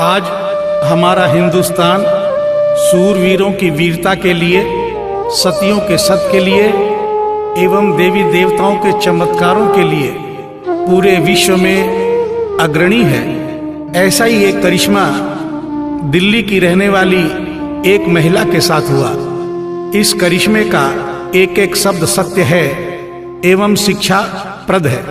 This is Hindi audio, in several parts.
आज हमारा हिंदुस्तान सूरवीरों की वीरता के लिए, सतियों के सत के लिए एवं देवी देवताओं के चमत्कारों के लिए पूरे विश्व में अग्रणी है। ऐसा ही एक करिश्मा दिल्ली की रहने वाली एक महिला के साथ हुआ। इस करिश्मे का एक एक शब्द सत्य है एवं शिक्षाप्रद है।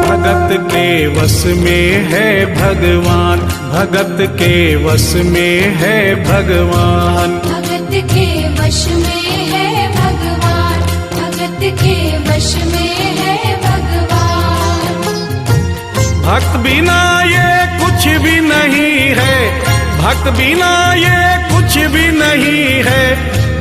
भगत के वश में है भगवान, भगत के वश में है भगवान, भगत के वश में है भगवान, भगत के वश में है भगवान। भक्त बिना ये कुछ भी नहीं है, भक्त बिना ये कुछ भी नहीं है,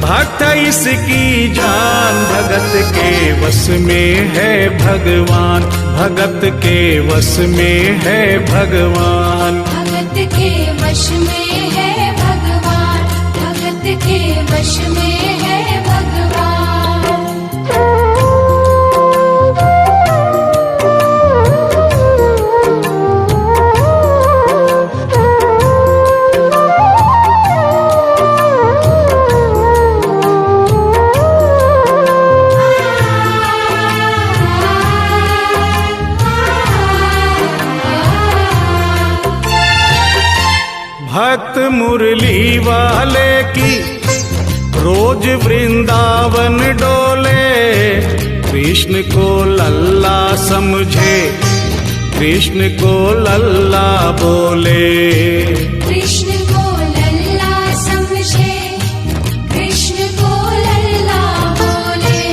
भक्त इसकी जान। भगत के वश में है भगवान, भगत के वश में है भगवान, भगत के वश में है भगवान, भगत के वश में है भगवान। भक्त मुरली वाले की रोज वृंदावन डोले, कृष्ण को लल्ला समझे, कृष्ण को लल्ला बोले, कृष्ण को लल्ला समझे, कृष्ण को लल्ला बोले।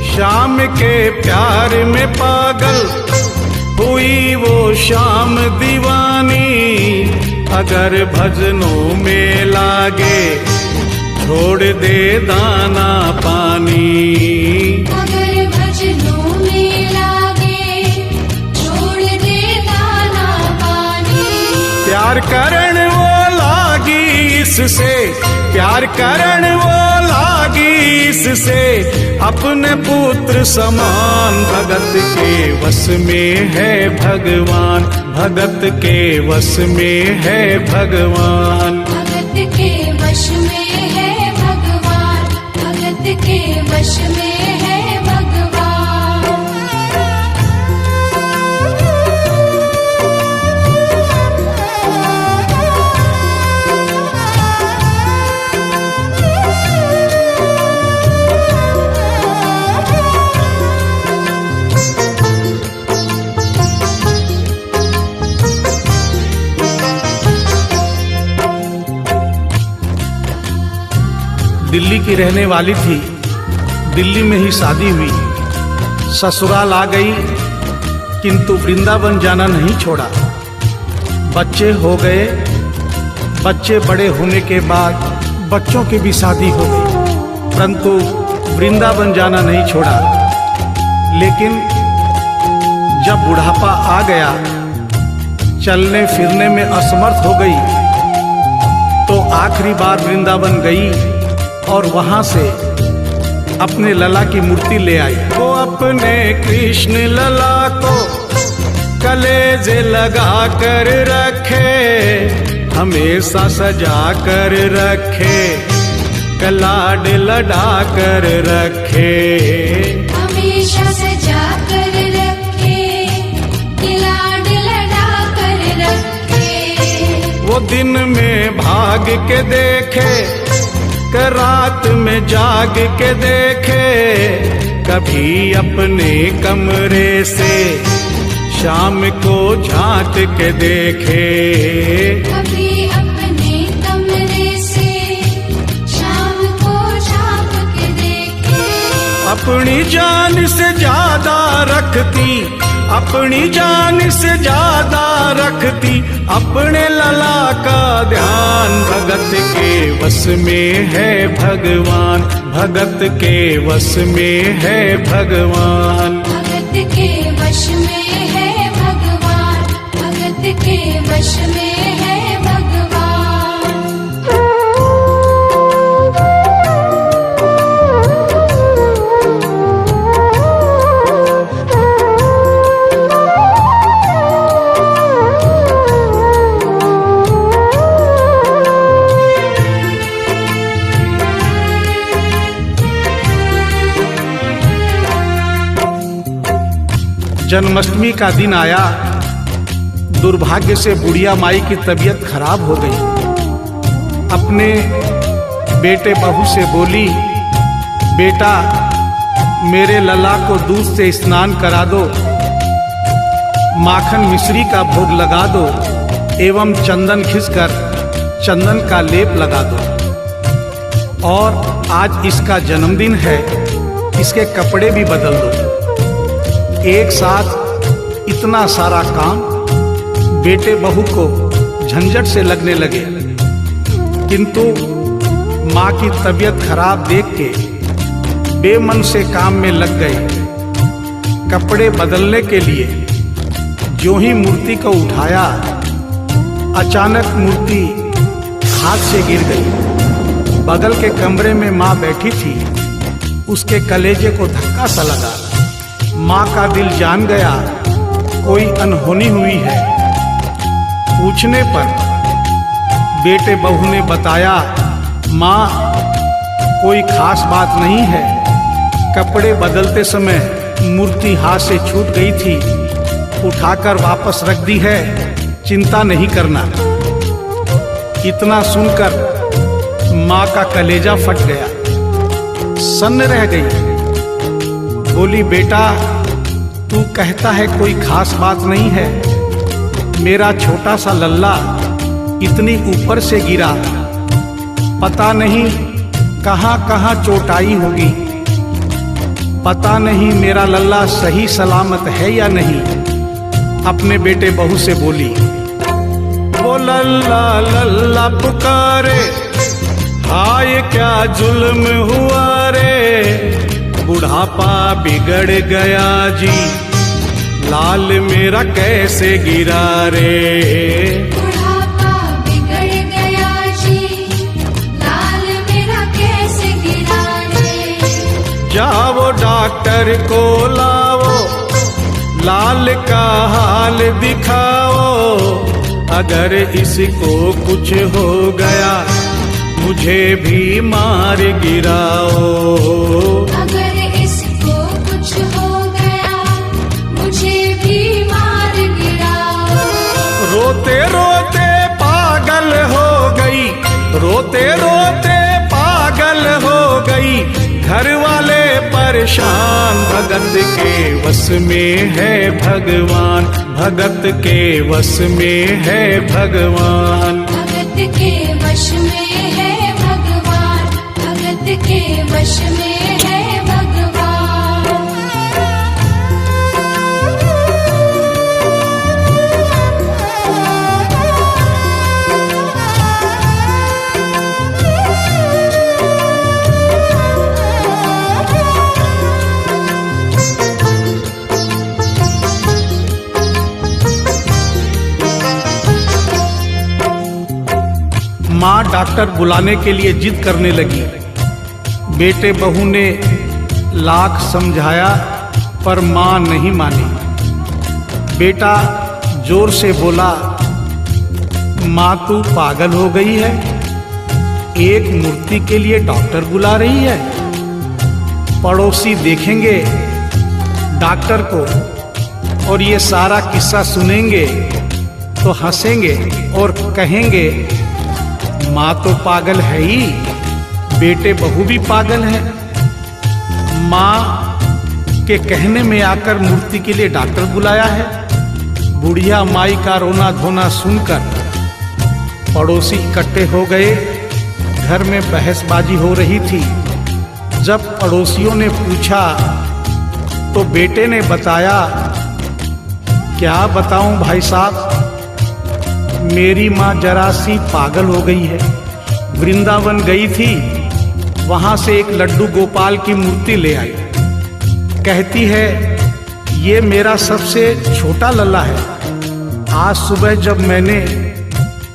श्याम के प्यार में पागल हुई वो श्याम दीवानी, अगर भजनों में लागे छोड़ दे दाना पानी, अगर भजनों में लागे छोड़ दे दाना पानी। प्यार करण वो लागी इससे, प्यार करण वो लागी इससे, अपने पुत्र समान। भगत के वश में है भगवान, भगत के वश में है भगवान, भगत के वश में है भगवान, भगत के वश में है भगवान। दिल्ली की रहने वाली थी, दिल्ली में ही शादी हुई, ससुराल आ गई किंतु वृंदावन जाना नहीं छोड़ा। बच्चे हो गए, बच्चे बड़े होने के बाद बच्चों की भी शादी हो गई, परंतु वृंदावन जाना नहीं छोड़ा। लेकिन जब बुढ़ापा आ गया, चलने फिरने में असमर्थ हो गई, तो आखिरी बार वृंदावन गई और वहां से अपने लला की मूर्ति ले आई। वो अपने कृष्ण लला को कलेजे लगा कर रखे, हमेशा सजा कर रखे, कलाड लड़ा कर रखे, हमेशा सजा कर रखे, लाड लड़ा कर रखे। वो दिन में भाग के देखे, रात में जाग के देखे, कभी अपने कमरे से शाम को झांक के देखे, कभी अपने कमरे से शाम को झांक के देखे। अपनी जान से ज्यादा रखती, अपनी जान से ज्यादा रखती, अपने लला का ध्यान। भगत के वश में है भगवान, भगत के वश में है भगवान, भगत के वश में है भगवान, भगत वश में है भगवान। जन्माष्टमी का दिन आया। दुर्भाग्य से बुढ़िया माई की तबीयत खराब हो गई। अपने बेटे बहू से बोली, बेटा मेरे लला को दूध से स्नान करा दो, माखन मिश्री का भोग लगा दो एवं चंदन खिसकर चंदन का लेप लगा दो। और आज इसका जन्मदिन है, इसके कपड़े भी बदल दो। एक साथ इतना सारा काम बेटे बहू को झंझट से लगने लगे, किंतु माँ की तबीयत खराब देख के बेमन से काम में लग गए। कपड़े बदलने के लिए जो ही मूर्ति को उठाया, अचानक मूर्ति हाथ से गिर गई। बगल के कमरे में माँ बैठी थी, उसके कलेजे को धक्का सा लगा। माँ का दिल जान गया कोई अनहोनी हुई है। पूछने पर बेटे बहू ने बताया, माँ कोई खास बात नहीं है, कपड़े बदलते समय मूर्ति हाथ से छूट गई थी, उठाकर वापस रख दी है, चिंता नहीं करना। इतना सुनकर माँ का कलेजा फट गया, सन्न रह गई। बोली, बेटा तू कहता है कोई खास बात नहीं है, मेरा छोटा सा लल्ला इतनी ऊपर से गिरा, पता नहीं कहाँ कहाँ चोट आई होगी, पता नहीं मेरा लल्ला सही सलामत है या नहीं। अपने बेटे बहू से बोली, वो लल्ला लल्ला पुकारे, हाय क्या जुल्म हुआ रे, बुढ़ापा बिगड़ गया जी, लाल मेरा कैसे गिरा रे। बुढ़ापा बिगड़ गया जी, लाल मेरा कैसे गिरा रे। जाओ डॉक्टर को लाओ, लाल का हाल दिखाओ, अगर इसको कुछ हो गया मुझे भी मार गिराओ। अगर इसको कुछ हो गया मुझे भी मार गिराओ। रोते रोते पागल हो गई, रोते रोते पागल हो गई, घर वाले परेशान, भगत के वश में है भगवान, भगत के वश में है भगवान। भगत के वश में है भगवान, भगत के वश में है भगवान। माँ डॉक्टर बुलाने के लिए जिद करने लगी। बेटे बहू ने लाख समझाया पर माँ नहीं मानी। बेटा जोर से बोला, माँ तू पागल हो गई है, एक मूर्ति के लिए डॉक्टर बुला रही है। पड़ोसी देखेंगे डॉक्टर को और ये सारा किस्सा सुनेंगे तो हंसेंगे और कहेंगे माँ तो पागल है ही, बेटे बहू भी पागल है। माँ के कहने में आकर मूर्ति के लिए डॉक्टर बुलाया है। बुढ़िया माई का रोना धोना सुनकर पड़ोसी इकट्ठे हो गए। घर में बहसबाजी हो रही थी। जब पड़ोसियों ने पूछा तो बेटे ने बताया, क्या बताऊं भाई साहब, मेरी माँ जरा सी पागल हो गई है। वृंदावन गई थी, वहां से एक लड्डू गोपाल की मूर्ति ले आई। कहती है ये मेरा सबसे छोटा लल्ला है, आज सुबह जब मैंने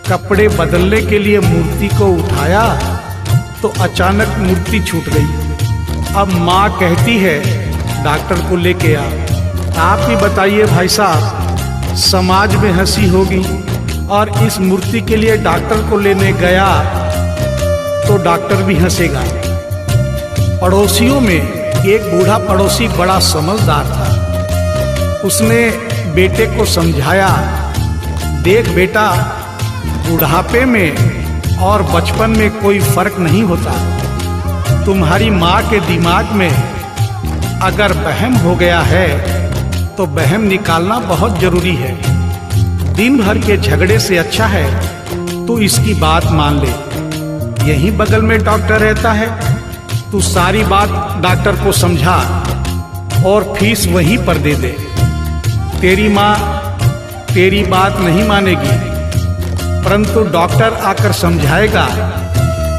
कपड़े बदलने के लिए मूर्ति को उठाया तो अचानक मूर्ति छूट गई। अब माँ कहती है डॉक्टर को लेके आ। आप ही बताइए भाई साहब, समाज में हंसी होगी और इस मूर्ति के लिए डॉक्टर को लेने गया तो डॉक्टर भी हंसेगा। पड़ोसियों में एक बूढ़ा पड़ोसी बड़ा समझदार था। उसने बेटे को समझाया, देख बेटा, बुढ़ापे में और बचपन में कोई फर्क नहीं होता। तुम्हारी माँ के दिमाग में अगर वहम हो गया है तो वहम निकालना बहुत जरूरी है। दिन भर के झगड़े से अच्छा है तू इसकी बात मान ले। यहीं बगल में डॉक्टर रहता है, तू सारी बात डॉक्टर को समझा और फीस वहीं पर दे दे। तेरी माँ तेरी बात नहीं मानेगी, परंतु डॉक्टर आकर समझाएगा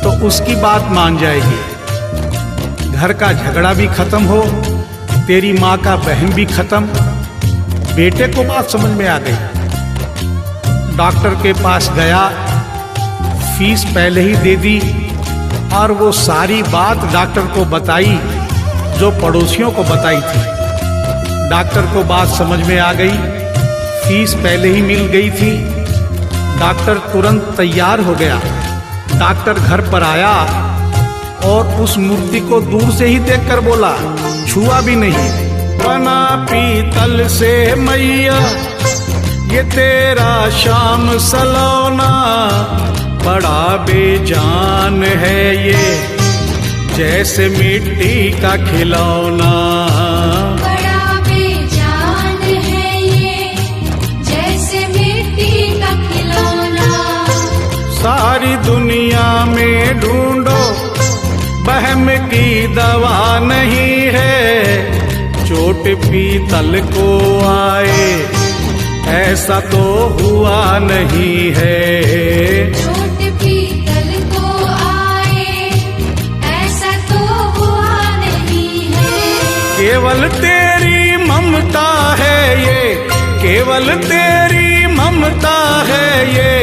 तो उसकी बात मान जाएगी। घर का झगड़ा भी खत्म हो, तेरी माँ का वहम भी खत्म। बेटे को बात समझ में आ गई। डॉक्टर के पास गया, फीस पहले ही दे दी और वो सारी बात डॉक्टर को बताई जो पड़ोसियों को बताई थी। डॉक्टर को बात समझ में आ गई, फीस पहले ही मिल गई थी। डॉक्टर तुरंत तैयार हो गया। डॉक्टर घर पर आया और उस मूर्ति को दूर से ही देखकर बोला, छुआ भी नहीं। बना पीतल से मैया ये तेरा शाम सलोना, बड़ा बेजान है ये जैसे मिट्टी का खिलौना। बड़ा बेजान है ये जैसे मिट्टी का खिलौना। सारी दुनिया में ढूंढो वहम की दवा नहीं है, चोट पीतल को आए ऐसा तो हुआ नहीं है। चोट पीतल को आए ऐसा तो हुआ नहीं है। केवल तेरी ममता है ये, केवल तेरी ममता है ये,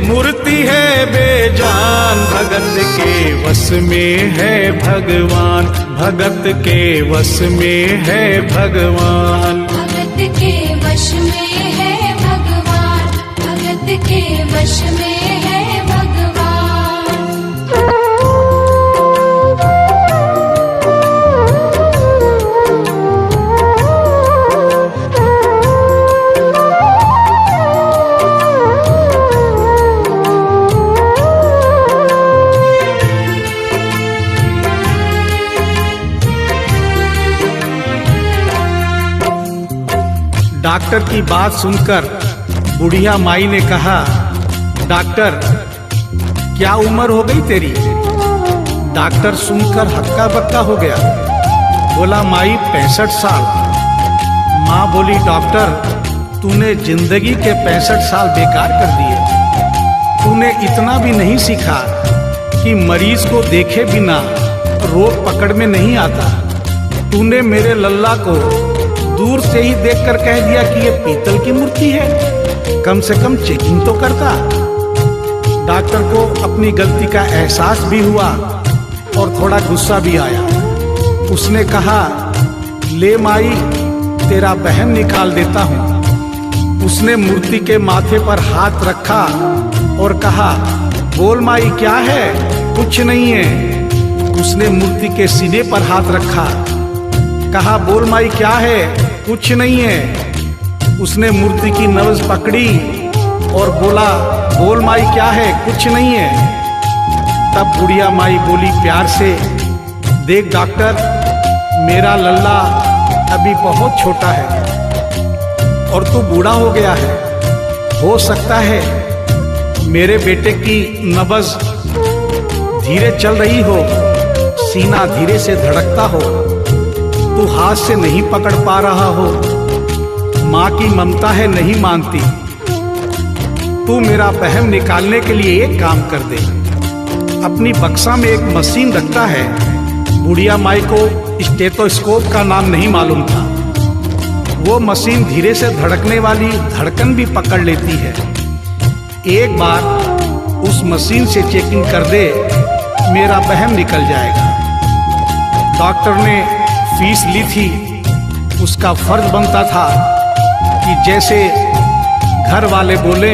मूर्ति है बेजान। भगत के वश में है भगवान, भगत के वश में है भगवान। भगत के वश में है भगवान, भगत के वश में है भगवान। डॉक्टर की बात सुनकर बुढ़िया माई ने कहा, डॉक्टर क्या उम्र हो गई तेरी? डॉक्टर सुनकर हक्का बक्का हो गया, बोला माई 65 साल। माँ बोली, डॉक्टर तूने जिंदगी के 65 साल बेकार कर दिए। तूने इतना भी नहीं सीखा कि मरीज को देखे बिना रोग पकड़ में नहीं आता। तूने मेरे लल्ला को दूर से ही देखकर कह दिया कि ये पीतल की मूर्ति है, कम से कम चेकिंग तो करता। डॉक्टर को अपनी गलती का एहसास भी हुआ और थोड़ा गुस्सा भी आया। उसने कहा, ले माई तेरा बहन निकाल देता हूँ। उसने मूर्ति के माथे पर हाथ रखा और कहा, बोल माई क्या है? कुछ नहीं है। उसने मूर्ति के सीने पर हाथ रखा, कहा, बोल माई क्या है? कुछ नहीं है। उसने मूर्ति की नब्ज पकड़ी और बोला, बोल माई क्या है? कुछ नहीं है। तब बुढ़िया माई बोली प्यार से, देख डॉक्टर, मेरा लल्ला अभी बहुत छोटा है और तू बूढ़ा हो गया है। हो सकता है मेरे बेटे की नब्ज धीरे चल रही हो, सीना धीरे से धड़कता हो, तू हाथ से नहीं पकड़ पा रहा हो, माँ की ममता है नहीं मानती। तू मेरा वहम निकालने के लिए एक काम कर दे। अपनी बक्सा में एक मशीन रखता है। बुढ़िया माई को स्टेथोस्कोप का नाम नहीं मालूम था। वो मशीन धीरे से धड़कने वाली धड़कन भी पकड़ लेती है। एक बार उस मशीन से चेकिंग कर दे, मेरा वहम निकल जाएगा। डॉक्टर ने फीस ली थी, उसका फर्ज बनता था कि जैसे घर वाले बोले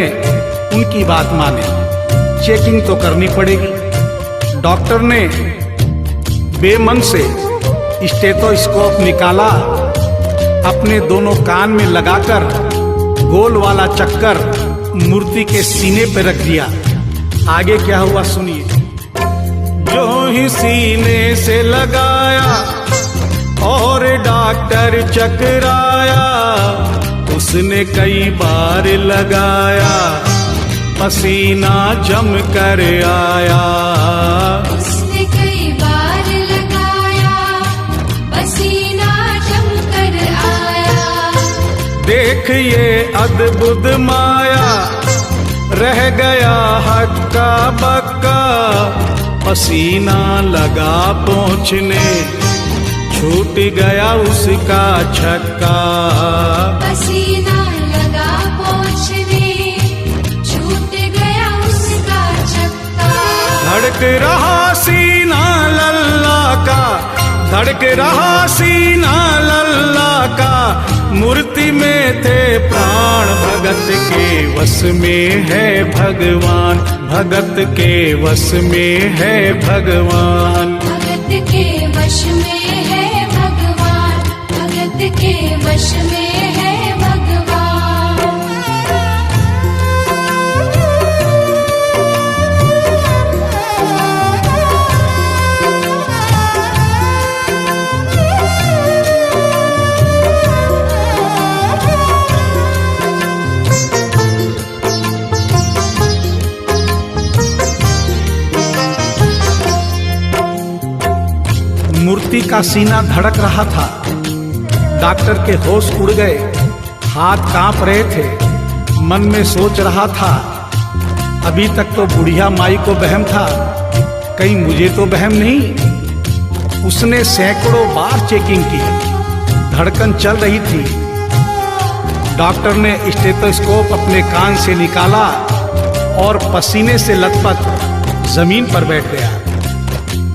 उनकी बात माने, चेकिंग तो करनी पड़ेगी। डॉक्टर ने बेमन से स्टेथोस्कोप निकाला, अपने दोनों कान में लगाकर गोल वाला चक्कर मूर्ति के सीने पे रख दिया। आगे क्या हुआ सुनिए। जो ही सीने से लगाया और डॉक्टर चकराया, उसने कई बार लगाया, पसीना जम कर आया। उसने कई बार लगाया, पसीना जम कर आया। देख ये अद्भुत माया, रह गया हक्का बक्का, पसीना लगा पहुँचने, छूट गया उसका छक्का। पसीना लगा पहुँचने, छूट गया उसका छक्का। धड़क रहा सीना लल्ला का, धड़क रहा सीना लल्ला का, मूर्ति में थे प्राण, भगत के वश में है भगवान, भगत के वश में है भगवान। भगत के वश में है भगवान, भगत के वश में है भगवान। मूर्ति का सीना धड़क रहा था। डॉक्टर के होश उड़ गए, हाथ कांप रहे थे। मन में सोच रहा था, अभी तक तो बुढ़िया माई को वहम था, कहीं मुझे तो वहम नहीं। उसने सैकड़ों बार चेकिंग की, धड़कन चल रही थी। डॉक्टर ने स्टेथोस्कोप अपने कान से निकाला और पसीने से लथपथ जमीन पर बैठ गया।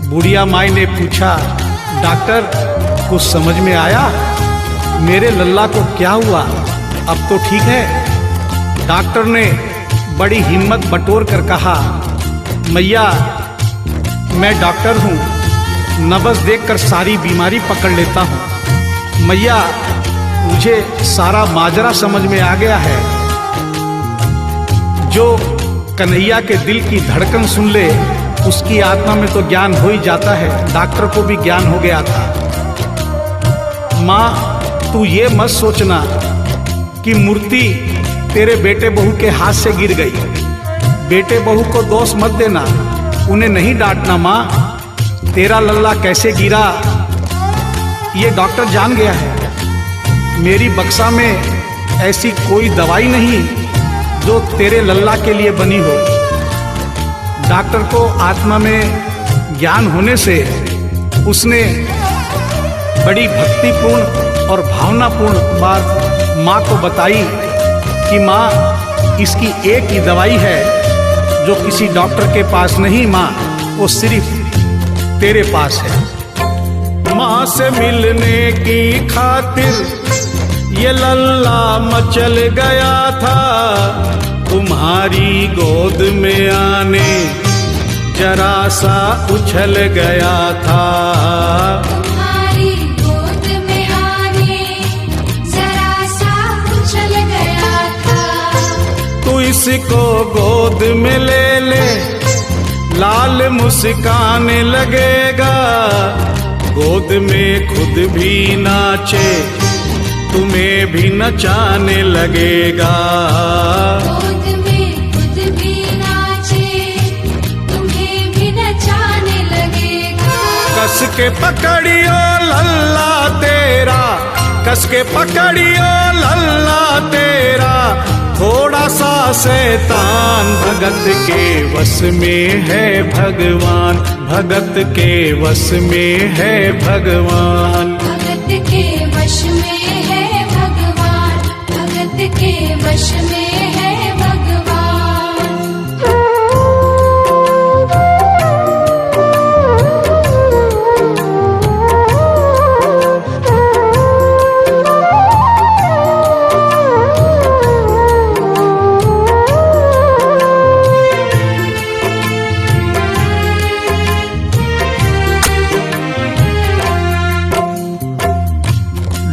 बुढ़िया माई ने पूछा, डॉक्टर कुछ समझ में आया? मेरे लल्ला को क्या हुआ? अब तो ठीक है। डॉक्टर ने बड़ी हिम्मत बटोर कर कहा, मैया मैं डॉक्टर हूँ, नब्ज देखकर सारी बीमारी पकड़ लेता हूँ। मैया मुझे सारा माजरा समझ में आ गया है। जो कन्हैया के दिल की धड़कन सुन ले, उसकी आत्मा में तो ज्ञान हो ही जाता है। डॉक्टर को भी ज्ञान हो गया था। माँ तू ये मत सोचना कि मूर्ति तेरे बेटे बहू के हाथ से गिर गई। बेटे बहू को दोष मत देना, उन्हें नहीं डांटना। माँ तेरा लल्ला कैसे गिरा ये डॉक्टर जान गया है। मेरी बक्सा में ऐसी कोई दवाई नहीं जो तेरे लल्ला के लिए बनी हो। डॉक्टर को आत्मा में ज्ञान होने से उसने बड़ी भक्तिपूर्ण और भावनापूर्ण बात माँ को बताई कि माँ इसकी एक ही दवाई है जो किसी डॉक्टर के पास नहीं, माँ वो सिर्फ तेरे पास है। माँ से मिलने की खातिर ये लल्ला मचल गया था, तुम्हारी गोद में आने जरा सा उछल गया था। तुम्हारी गोद में आने जरा सा उछल गया था। तू इसको गोद में ले ले, लाल मुस्काने लगेगा। गोद में खुद भी नाचे, तुम्हें भी नचाने लगेगा। गोद में खुद भी नाचे, तुम्हें भी नचाने लगेगा। कस के पकड़ियो लल्ला तेरा, कस के पकड़ियो लल्ला तेरा, थोड़ा सा शैतान भगत के वश में है भगवान, भगत के वश में है भगवान। भगत के वश में है भगवान। के वश में है भगवान।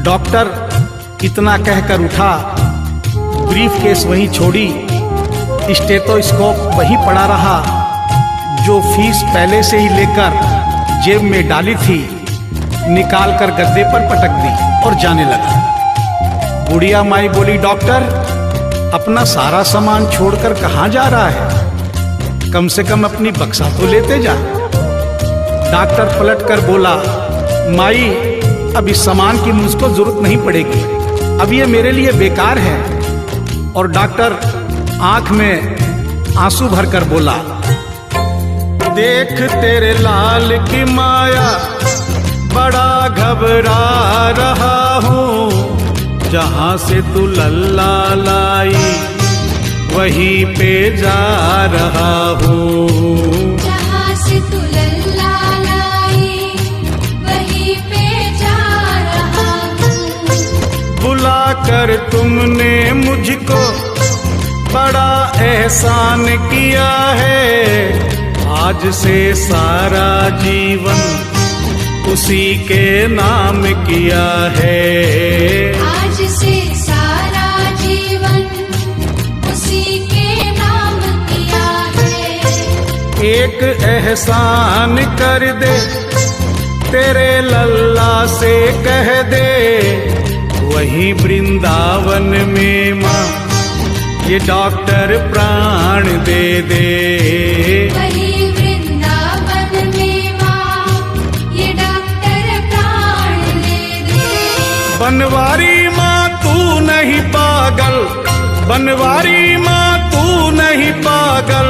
डॉक्टर इतना कहकर उठा, ब्रीफ केस वहीं छोड़ी, स्टेथोस्कोप वहीं पड़ा रहा जो फीस पहले से ही लेकर जेब में डाली थी, निकाल कर गद्दे पर पटक दी और जाने लगा। बुढ़िया माई बोली, डॉक्टर अपना सारा सामान छोड़कर कहाँ जा रहा है? कम से कम अपनी बक्सा तो लेते जा। डॉक्टर पलट कर बोला, माई अब इस सामान की मुझको जरूरत नहीं पड़ेगी, अब ये मेरे लिए बेकार है। और डॉक्टर आंख में आंसू भरकर बोला, देख तेरे लाल की माया, बड़ा घबरा रहा हूँ। जहाँ से तू लल्ला लाई वहीं पे जा रहा हूँ। जहाँ से तू लल्ला लाई वहीं पे जा रहा हूँ। बुला कर तुमने मुझको बड़ा एहसान किया है। आज से सारा जीवन उसी के नाम किया है। आज से सारा जीवन उसी के नाम किया है। एक एहसान कर दे, तेरे लल्ला से कह दे, वही वृंदावन में माँ ये डॉक्टर प्राण दे दे। वही वृंदावन में माँ ये डॉक्टर प्राण दे दे। बनवारी माँ तू नहीं पागल, बनवारी माँ तू नहीं पागल,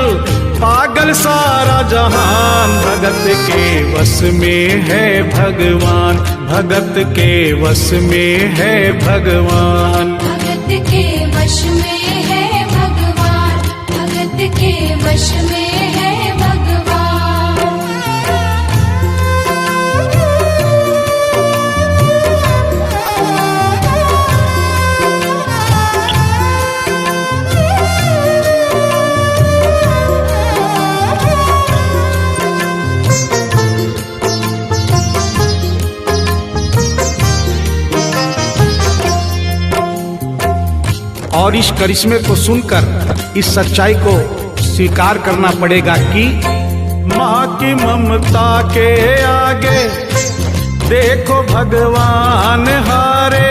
पागल सारा जहान। भगत के वश में है भगवान, भगत के वश में है भगवान। भगत के वश में है भगवान, भगत के वश में है भगवान। और इस करिश्मे को सुनकर इस सच्चाई को स्वीकार करना पड़ेगा कि माँ की ममता के आगे देखो भगवान हारे।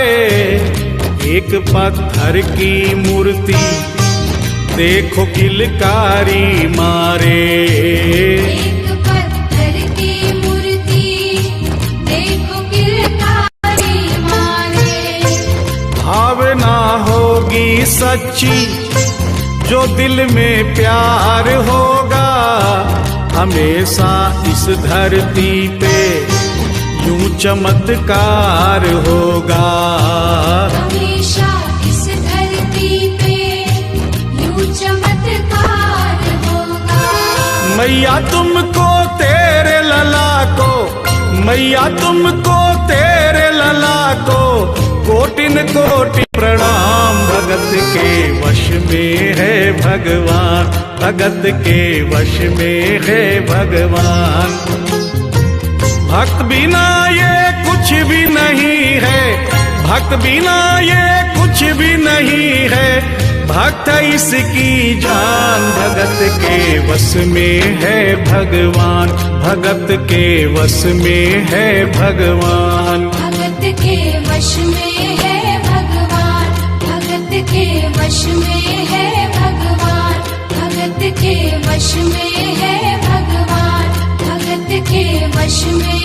एक पत्थर की मूर्ति देखो किलकारी मारे। एक पत्थर की मूर्ति देखो किलकारी मारे। भावना होगी सच्ची जो दिल में प्यार होगा, हमेशा इस धरती पे यूं चमत्कार होगा। हमेशा इस धरती पे यूं चमत्कार होगा। मैया तुमको तेरे लला को, मैया तुमको तेरे लला को कोटिन कोटि प्रणाम। भगत के वश में है भगवान, भगत के वश में है भगवान। भक्त बिना ये कुछ भी नहीं है, भक्त बिना ये कुछ भी नहीं है। भक्त इसकी जान, भगत के वश में है भगवान, भगत के वश में है भगवान। भगत के वश में है भगवान, भगत के वश में है भगवान। भगत के वश में है भगवान, भगत के वश में